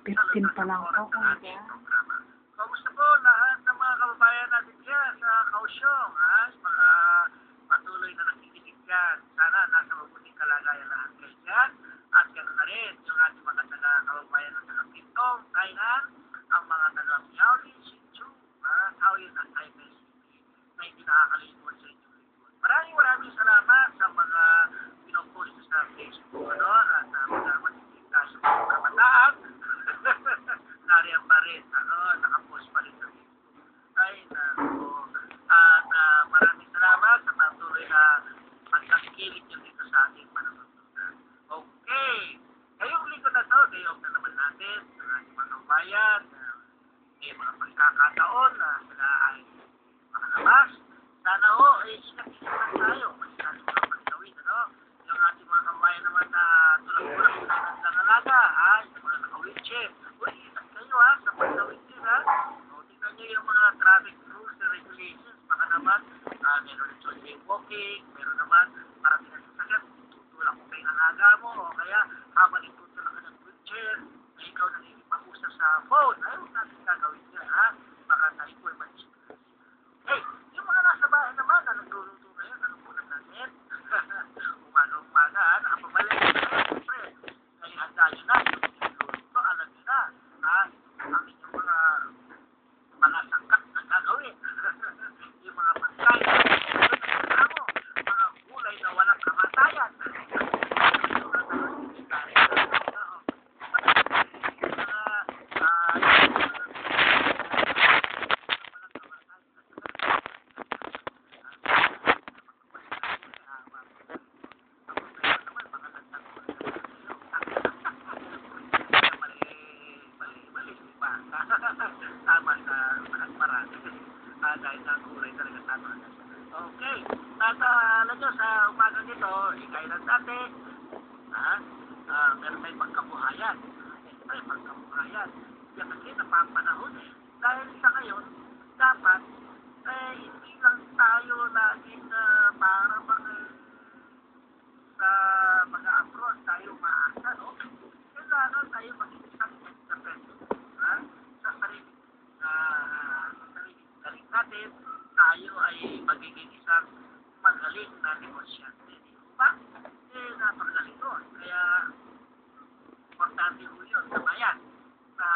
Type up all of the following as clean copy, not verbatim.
15 pa lang po. Kamusta po lahat ng mga kababayan natin dyan sa Kaohsiung, mga patuloy na nakikinig dyan. Sana nasa mabuting kalagayan lahat kayo dyan. At ganoon na rin yung ating mga kababayan na taga Pintong, Tainan, ang mga taga Miaoli, Hsinchu, Taoyuan at Taipei City na hindi nakakalimutan sa inyong lingkod. Maraming salamat sa mga pinopost sa Facebook at mga matikita sa mga kabataan. Nariyan pa rin, nakapost pa rin sa Facebook. Ay, nako. At maraming salamat sa patuloy na pagkakikilig nyo dito sa ating panuntunan. Okay. Ngayong lingkod na to, day off na naman natin sa ating mga kabayan. May mga pagkakataon na sila ay makalabas. Sana ho, ingat-ingat lang tayo. Masyadong mga pagkawin, yung ating mga kabayan naman na tulad-tulad sila ng langalaga, yung mga naka-wheelchair. Uy, ingat kayo sa pagkawin din, O, tingnan nyo yung mga traffic rules and regulations. Baka naman, meron rin joy walking, meron naman, marami na sasakyan, tutulak mo kay alaga mo, o kaya habang itutulak ka ng wheelchair, na ikaw nanginipag-usap sa phone. Ay, huwag natin gagawin yan, Baka tayo po ay mag-discuss. Hey, yung mga nasa bahay naman, na nagluluto ngayon, anong ulam natin? Umaga, nakapabalik na kayo, siyempre. Ay, handa nyo na, yung niluluto, alam nyo na, ang inyong mga sangkap na gagawin. Yung mga pagkain, mga gulay na walang kamatayan. Tama sa marami. Dahil na kulay talaga tama. Okay. At alam nyo, sa umaga nito, ikailan dati, meron tayong pagkabuhayan. Yan kasi napapanahon Dahil sa ngayon, dapat, hindi lang tayo laging para sa mag-approach tayo maasa, Kailangan tayo maging isang independent, sa sarili natin, tayo ay magiging isang magaling na negosyante. Diba? Napakagaling doon. Kaya, importante po yun sa bayan na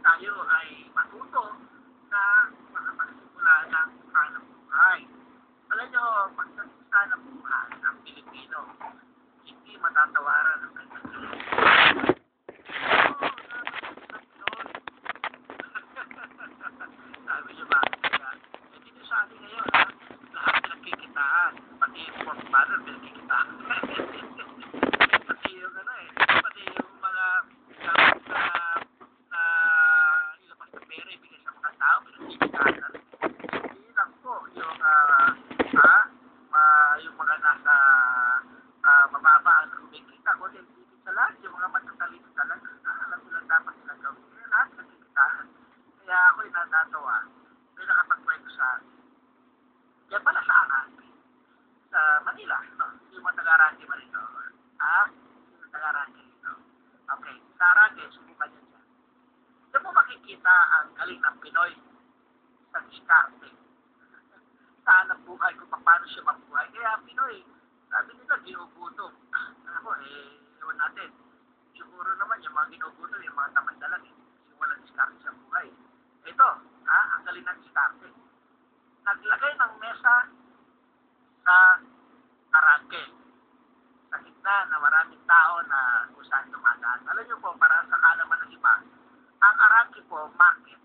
tayo ay matuto na makapagsimula ng hanap buhay. Alam nyo, pag nagsimula ng buhay ng Pilipino, hindi matatawaran ng kanyang sabi niyo ba? Hindi nyo sa atin ngayon, lahat pinagkikitaan. Pati yung pork butter, pinagkikitaan. Pati yung pati yung mga gamit na ilabas na pera, ibigay sa mga tao, pinagkikitaan. Hindi lang po yung yung mga nasa mababa ang kumikita, kundi hindi sa lahat, yung mga matatalino talaga, alam nila dapat silang gawin. Lahat nagkikitaan. Kaya ako'y natatawa. May nakapagkwento sa akin. Yan pala sa Arangke. Sa Manila, Yung mga taga-Arangke man ito. Yung taga-Arangke ito. Okay. Sa Arangke, subukan nyo dyan. Diyan mo makikita ang galing ng Pinoy sa diskarte. Saan ang buhay kung paano siya mabuhay. Kaya Pinoy, sabi nila, ginugutom. Ewan natin. Siguro naman, yung mga ginugutom, yung mga tamandalag, yung walang diskarte sa buhay. Ito, ang galing ng diskarte. Naglagay ng mesa sa Arangke. Sa gitna na maraming tao na kung saan dumadaan. Alam niyo po, para sa kalaman ng iba, ang Arangke po, market,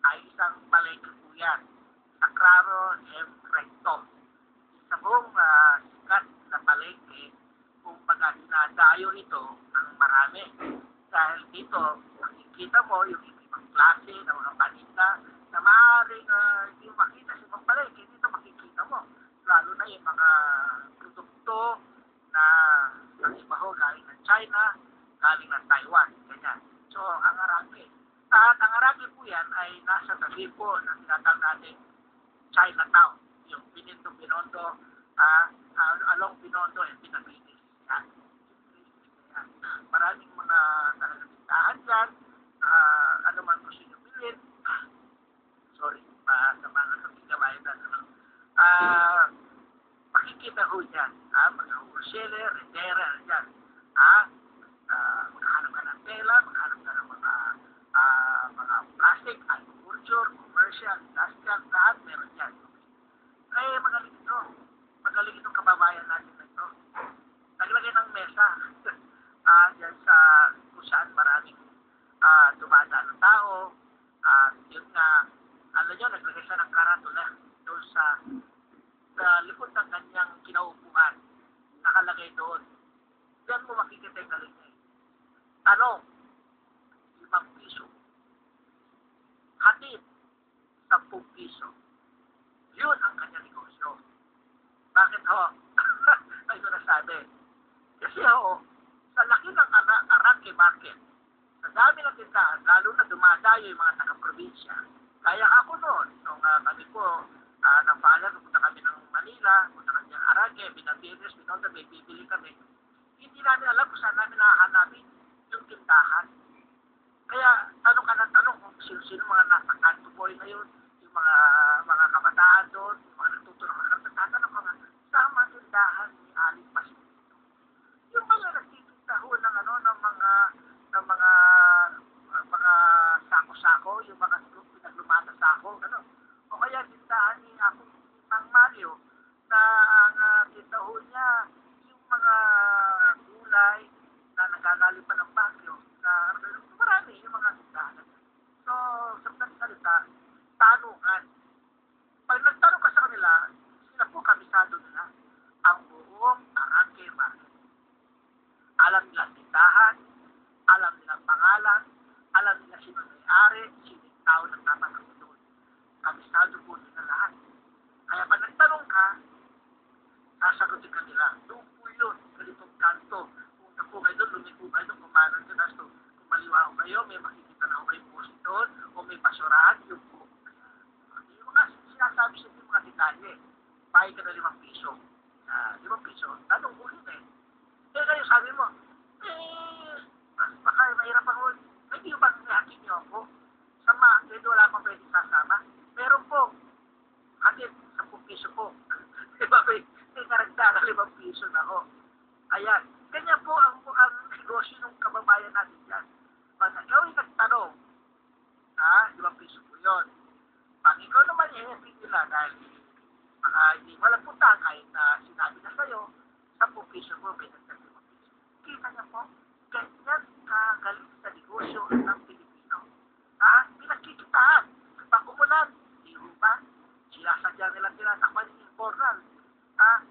ay isang palengke po yan. Sa Claro M. Recto. Isa pong sikat na palengke, kung baga dinadayo ito ng marami. Dahil dito, makikita mo yung ibang klase ng mga paninda na maaaring hindi makita sa ibang palengke, dito makikita mo. Lalo na yung mga produkto na ang iba ho galing ng China, galing ng Taiwan, ganyan. So, ang Arangke. At ang Arangke po yan ay nasa tabi po ng tinatawag natin Chinatown, yung Binondo, along Binondo and Pinapinis. Yan. Maraming mga talagang tindahan dyan, ho dyan. Mga wholesaler, retailer, dyan. Maghahanap ka ng tela, maghahanap ka ng mga plastic, agriculture, commercial, industrial, lahat meron dyan. Okay? Magaling ito. Magaling itong kababayan natin na ito. Naglagay ng mesa dyan sa kung saan maraming dumadaan ng tao. Yun nga, alam nyo, naglagay siya ng karatula doon sa likod ng kanyang kinaupuan. Nakalagay doon. Diyan mo makikita yung galing niya. Tanong, 5 piso. Hatid, 10 piso. Yun ang kanyang negosyo. Bakit ho? Ay ko nasabi. Kasi ho, sa laki ng Arangke Market, sa dami ng tindahan, lalo na dumadayo yung mga taga-probinsya. Kaya ako noon, nung kami po, ng paalam, pupunta kami ng Manila, pupunta kami ng Arangke, Binabiris, Binonda, may bibili kami. Hindi namin alam kung saan namin nakahanapin yung tindahan. Kaya tanong ka ng tanong kung sino-sino mga nasa kanto boy na yun, yung mga kabataan doon, yung mga nagtuturo ng karta, tatanong ka nga, saan mga tindahan ni Aling Pasig? Yung mga nagtitinda ho ng mga sako-sako, yung mga pinaglumata sako, ano? O kaya tindahan ni Apong Mang Mario na ang tindaho niya yung mga gulay na nagagaling pa ng Baguio na marami yung mga tindahan. So, sa salita, tanungan. Pag nagtanong ka sa kanila, sila po kabisado nila ang buong Arangke Market. Alam nila tindahan, alam nila pangalan, alam nila sino may-ari, sino yung tao na tatanong doon. Kabisado po nila lahat. Kaya pag nagtanong ka, sasagutin ka nila. Doon po yun, ganitong kanto. Punta po kayo doon, lumiko kayo doon, kumanan nyo na. So, kung maliwa ko kayo, may makikita na ako kayo po doon, o may basurahan, yung po. Yung mga sinasabi sa mga detalye, bahay ka na 5 piso. 5 piso, tanong ulit eh. Eh kayo sabi mo, baka mahirap ako. Hindi ba natin niyo ako? Sama, hindi wala pang pwede sasama. Meron po. Hatid, 10 piso po. Diba may karagdagan 5 piso na ako. Ayan. Ganyan po ang negosyo ng kababayan natin dyan. Pag ikaw ay nagtanong, 5 piso po yun. Pag ikaw naman i-happy nila dahil hindi walang punta kahit na sinabi na sa'yo, 10 piso po, may nagtag 5 piso. Kita niya po, ganyan kagaling sa negosyo ng Pilipino. Pinagkikitaan. Pag umulan, di ba? Sinasadya nilang tinatakpan yung informal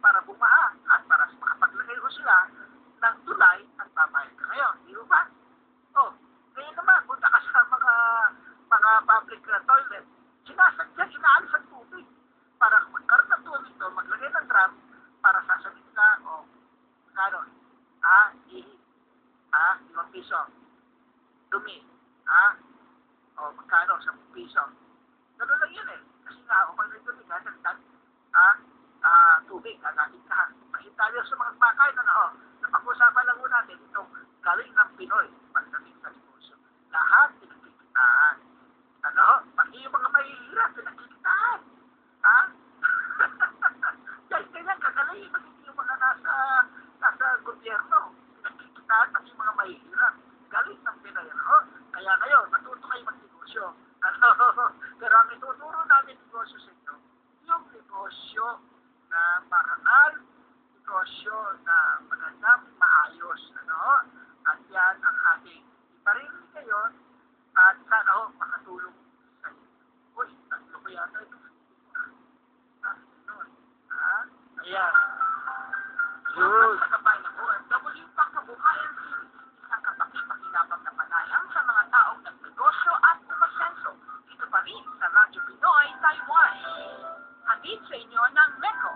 para bumaha at para makapaglagay ko sila ng tulay at babayad ka ngayon. Di ba? Ngayon naman, punta ka sa mga public toilet, sinasadya, inaalis ang tubig para magkaroon ng tubig doon, maglagay ng drum para sasabihin nila, magkano? 5 piso. Dumi. Magkano? 10 piso. Ganun lang yun eh. Kasi nga, pag nagdumi ka, tubig, gagawin ka. Kasi tayo sa mga bakay napag-usapan lang natin itong galing ng Pinoy pagdating sa negosyo. Lahat pinagkikitaan. Pati yung mga mahihirap, pinagkikitaan. Ganyan kagaling, pati yung mga nasa gobyerno, pinagkikitaan, pati yung mga mahihirap. Galing ng Pinoy. Kaya ngayon, matuto kayo mag-negosyo. Pero ang ituturo namin negosyo sa inyo, yung negosyo na marangal, negosyo na magandang maayos. At yan ang ating iparin ngayon at sana makatulong sa inyo. Uy, tatlo ko yata ito. Ayan. Yun. Sa kapay na po, W pang kabuhayan series, isang kapaki-pakinabang na panayang sa mga taong nagnegosyo at umasenso. Ito pa rin sa Radyo Pinoy, Taiwan. Hatid sa inyo ng MECO,